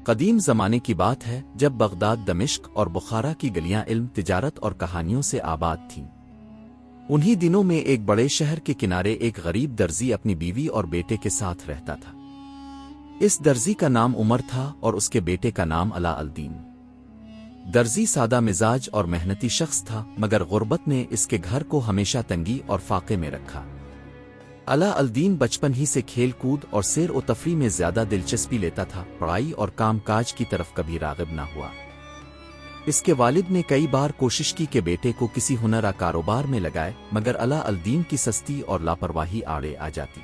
قدیم زمانے کی بات ہے جب بغداد، دمشق اور بخارا کی گلیاں علم، تجارت اور کہانیوں سے آباد تھیں۔ انہی دنوں میں ایک بڑے شہر کے کنارے ایک غریب درزی اپنی بیوی اور بیٹے کے ساتھ رہتا تھا۔ اس درزی کا نام عمر تھا اور اس کے بیٹے کا نام علاء الدین۔ درزی سادہ مزاج اور محنتی شخص تھا، مگر غربت نے اس کے گھر کو ہمیشہ تنگی اور فاقے میں رکھا۔ علاء الدین بچپن ہی سے کھیل کود اور سیر و تفریح میں زیادہ دلچسپی لیتا تھا، پڑھائی اور کام کاج کی طرف کبھی راغب نہ ہوا۔ اس کے والد نے کئی بار کوشش کی کہ بیٹے کو کسی ہنرا کاروبار میں لگائے، مگر علاء الدین کی سستی اور لاپرواہی آڑے آ جاتی۔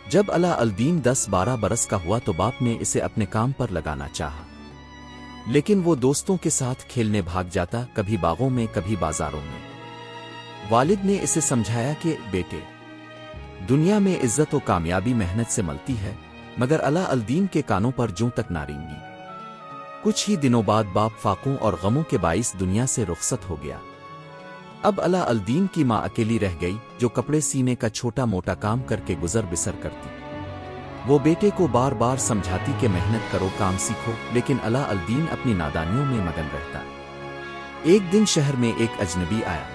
جب علاء الدین 10-12 برس کا ہوا تو باپ نے اسے اپنے کام پر لگانا چاہا، لیکن وہ دوستوں کے ساتھ کھیلنے بھاگ جاتا، کبھی باغوں میں کبھی بازاروں میں۔ والد نے اسے سمجھایا کہ بیٹے، دنیا میں عزت و کامیابی محنت سے ملتی ہے، مگر علاء الدین کے کانوں پر جوں تک نہ رینگی۔ کچھ ہی دنوں بعد باپ فاقوں اور غموں کے باعث دنیا سے رخصت ہو گیا۔ اب علاء الدین کی ماں اکیلی رہ گئی، جو کپڑے سینے کا چھوٹا موٹا کام کر کے گزر بسر کرتی۔ وہ بیٹے کو بار بار سمجھاتی کہ محنت کرو، کام سیکھو، لیکن علاء الدین اپنی نادانیوں میں مگن رہتا۔ ایک دن شہر میں ایک اجنبی آیا۔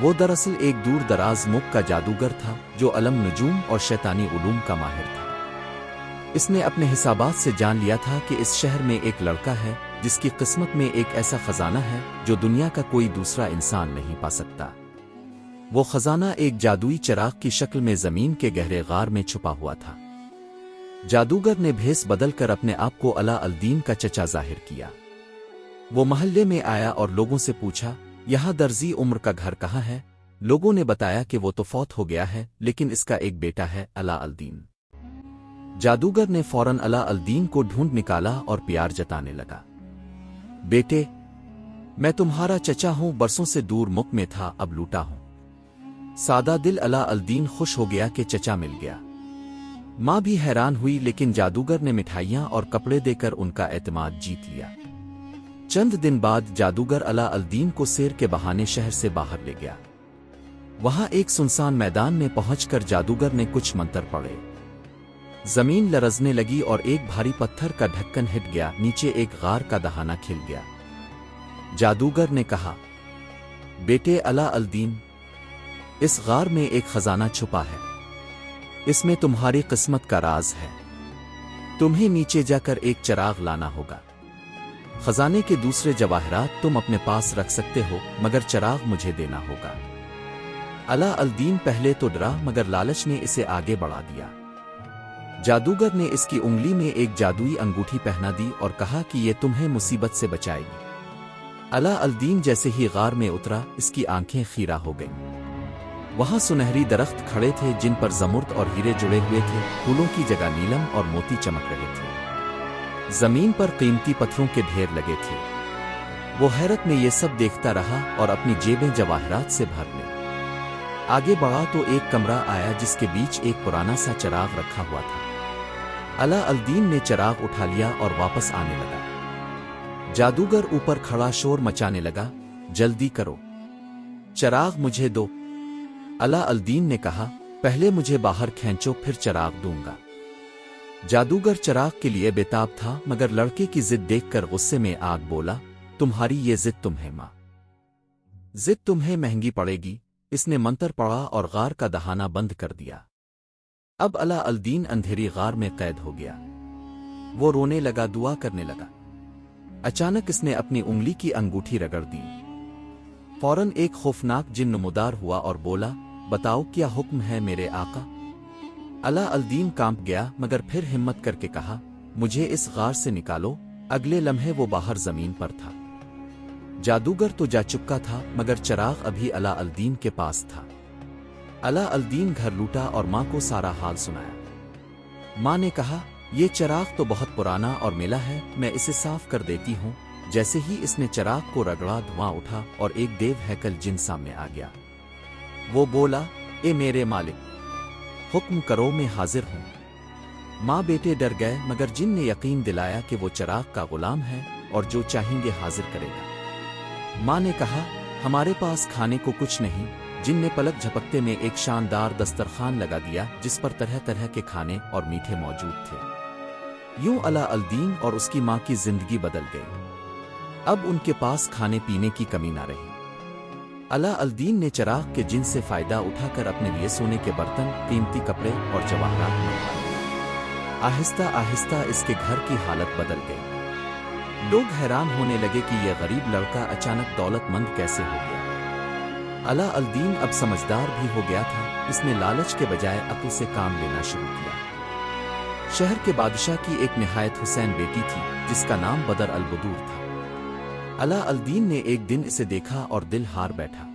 وہ دراصل ایک دور دراز ملک کا جادوگر تھا، جو علم، نجوم اور شیطانی علوم کا ماہر تھا۔ اس نے اپنے حسابات سے جان لیا تھا کہ اس شہر میں ایک لڑکا ہے جس کی قسمت میں ایک ایسا خزانہ ہے جو دنیا کا کوئی دوسرا انسان نہیں پا سکتا۔ وہ خزانہ ایک جادوئی چراغ کی شکل میں زمین کے گہرے غار میں چھپا ہوا تھا۔ جادوگر نے بھیس بدل کر اپنے آپ کو علاء الدین کا چچا ظاہر کیا۔ وہ محلے میں آیا اور لوگوں سے پوچھا، یہاں درزی عمر کا گھر کہاں ہے؟ لوگوں نے بتایا کہ وہ تو فوت ہو گیا ہے، لیکن اس کا ایک بیٹا ہے، علاء الدین۔ جادوگر نے فوراً علاء الدین کو ڈھونڈ نکالا اور پیار جتانے لگا۔ بیٹے، میں تمہارا چچا ہوں، برسوں سے دور ملک میں تھا، اب لوٹا ہوں۔ سادہ دل علاء الدین خوش ہو گیا کہ چچا مل گیا۔ ماں بھی حیران ہوئی، لیکن جادوگر نے مٹھائیاں اور کپڑے دے کر ان کا اعتماد جیت لیا۔ چند دن بعد جادوگر علاء الدین کو سیر کے بہانے شہر سے باہر لے گیا۔ وہاں ایک سنسان میدان میں پہنچ کر جادوگر نے کچھ منتر پڑھے۔ زمین لرزنے لگی اور ایک بھاری پتھر کا ڈھکن ہٹ گیا، نیچے ایک غار کا دہانہ کھل گیا۔ جادوگر نے کہا، بیٹے علاء الدین، اس غار میں ایک خزانہ چھپا ہے، اس میں تمہاری قسمت کا راز ہے۔ تمہیں نیچے جا کر ایک چراغ لانا ہوگا۔ خزانے کے دوسرے جواہرات تم اپنے پاس رکھ سکتے ہو، مگر چراغ مجھے دینا ہوگا۔ علاء الدین پہلے تو ڈرا، مگر لالچ نے اسے آگے بڑھا دیا۔ جادوگر نے اس کی انگلی میں ایک جادوئی انگوٹھی پہنا دی اور کہا کہ یہ تمہیں مصیبت سے بچائے گی۔ علاء الدین جیسے ہی غار میں اترا، اس کی آنکھیں خیرہ ہو گئیں۔ وہاں سنہری درخت کھڑے تھے جن پر زمرد اور ہیرے جڑے ہوئے تھے، پھولوں کی جگہ نیلم اور موتی چمک رہے تھے۔ زمین پر قیمتی پتھروں کے ڈھیر لگے تھے۔ وہ حیرت میں یہ سب دیکھتا رہا اور اپنی جیبیں جواہرات سے بھر لیں۔ آگے بڑھا تو ایک کمرہ آیا جس کے بیچ ایک پرانا سا چراغ رکھا ہوا تھا۔ علاء الدین نے چراغ اٹھا لیا اور واپس آنے لگا۔ جادوگر اوپر کھڑا شور مچانے لگا، جلدی کرو، چراغ مجھے دو۔ علاء الدین نے کہا، پہلے مجھے باہر کھینچو، پھر چراغ دوں گا۔ جادوگر چراغ کے لیے بےتاب تھا، مگر لڑکے کی ضد دیکھ کر غصے میں آگ بولا، تمہاری یہ ضد تمہیں ضد تمہیں مہنگی پڑے گی۔ اس نے منتر پڑھا اور غار کا دہانہ بند کر دیا۔ اب علاء الدین اندھیری غار میں قید ہو گیا۔ وہ رونے لگا، دعا کرنے لگا۔ اچانک اس نے اپنی انگلی کی انگوٹھی رگڑ دی۔ فوراً ایک خوفناک جن نمودار ہوا اور بولا، بتاؤ کیا حکم ہے میرے آقا؟ علاء الدین کانپ گیا، مگر پھر ہمت کر کے کہا، مجھے اس غار سے نکالو۔ اگلے لمحے وہ باہر زمین پر تھا۔ جادوگر تو جا چکا تھا، مگر چراغ ابھی علاء الدین کے پاس تھا۔ علاء الدین گھر لوٹا اور ماں کو سارا حال سنایا۔ ماں نے کہا، یہ چراغ تو بہت پرانا اور میلا ہے، میں اسے صاف کر دیتی ہوں۔ جیسے ہی اس نے چراغ کو رگڑا، دھواں اٹھا اور ایک دیو ہیکل جن سامنے آ گیا۔ وہ بولا، اے میرے مالک، حکم کرو، میں حاضر ہوں۔ ماں بیٹے ڈر گئے، مگر جن نے یقین دلایا کہ وہ چراغ کا غلام ہے اور جو چاہیں گے حاضر کرے گا۔ ماں نے کہا، ہمارے پاس کھانے کو کچھ نہیں۔ جن نے پلک جھپکتے میں ایک شاندار دسترخوان لگا دیا جس پر طرح طرح کے کھانے اور میٹھے موجود تھے۔ یوں علا الدین اور اس کی ماں کی زندگی بدل گئی۔ اب ان کے پاس کھانے پینے کی کمی نہ رہی۔ علا الدین نے چراغ کے جن سے فائدہ اٹھا کر اپنے لیے سونے کے برتن، قیمتی کپڑے اور جواہرات منگوائے۔ آہستہ آہستہ اس کے گھر کی حالت بدل گئی۔ لوگ حیران ہونے لگے کہ یہ غریب لڑکا اچانک دولت مند کیسے ہو گیا۔ علا الدین اب سمجھدار بھی ہو گیا تھا، اس نے لالچ کے بجائے عقل سے کام لینا شروع کیا۔ شہر کے بادشاہ کی ایک نہایت حسین بیٹی تھی جس کا نام بدر البدور تھا۔ علا الدین نے ایک دن اسے دیکھا اور دل ہار بیٹھا۔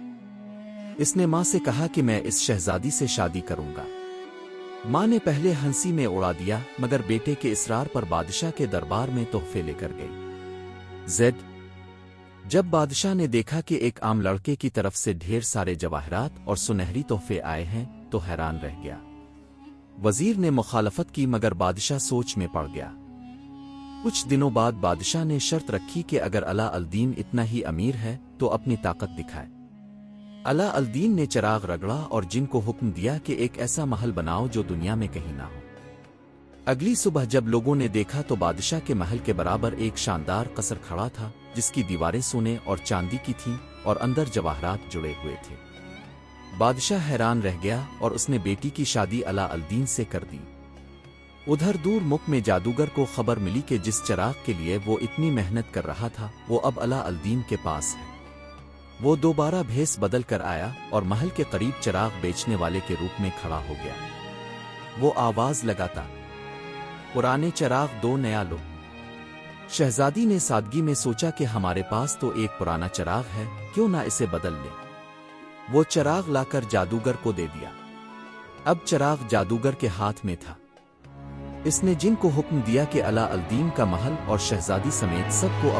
اس نے ماں سے کہا کہ میں اس شہزادی سے شادی کروں گا۔ ماں نے پہلے ہنسی میں اڑا دیا مگر بیٹے کے اصرار پر بادشاہ کے دربار میں تحفے لے کر گئی۔ جب بادشاہ نے دیکھا کہ ایک عام لڑکے کی طرف سے ڈھیر سارے جواہرات اور سنہری تحفے آئے ہیں تو حیران رہ گیا۔ وزیر نے مخالفت کی مگر بادشاہ سوچ میں پڑ گیا۔ کچھ دنوں بعد بادشاہ نے شرط رکھی کہ اگر علا الدین اتنا ہی امیر ہے تو اپنی طاقت دکھائے۔ علا الدین نے چراغ رگڑا اور جن کو حکم دیا کہ ایک ایسا محل بناؤ جو دنیا میں کہیں نہ ہو۔ اگلی صبح جب لوگوں نے دیکھا تو بادشاہ کے محل کے برابر ایک شاندار قصر کھڑا تھا جس کی دیواریں سونے اور چاندی کی تھیں اور اندر جواہرات جڑے ہوئے تھے۔ بادشاہ حیران رہ گیا اور اس نے بیٹی کی شادی علا الدین سے کر دی۔ ادھر دور ملک میں جادوگر کو خبر ملی کہ جس چراغ کے لیے وہ اتنی محنت کر رہا تھا وہ اب علا الدین کے پاس ہے۔ وہ دوبارہ بھیس بدل کر آیا اور محل کے قریب چراغ بیچنے والے کے روپ میں کھڑا ہو گیا۔ وہ آواز لگاتا، پرانے چراغ دو، نیا لو۔ شہزادی نے سادگی میں سوچا کہ ہمارے پاس تو ایک پرانا چراغ ہے، کیوں نہ اسے بدل لیں۔ وہ چراغ لا کر جادوگر کو دے دیا۔ اب چراغ جادوگر کے ہاتھ میں تھا۔ اس نے جن کو حکم دیا کہ علا الدین کا محل اور شہزادی سمیت سب کو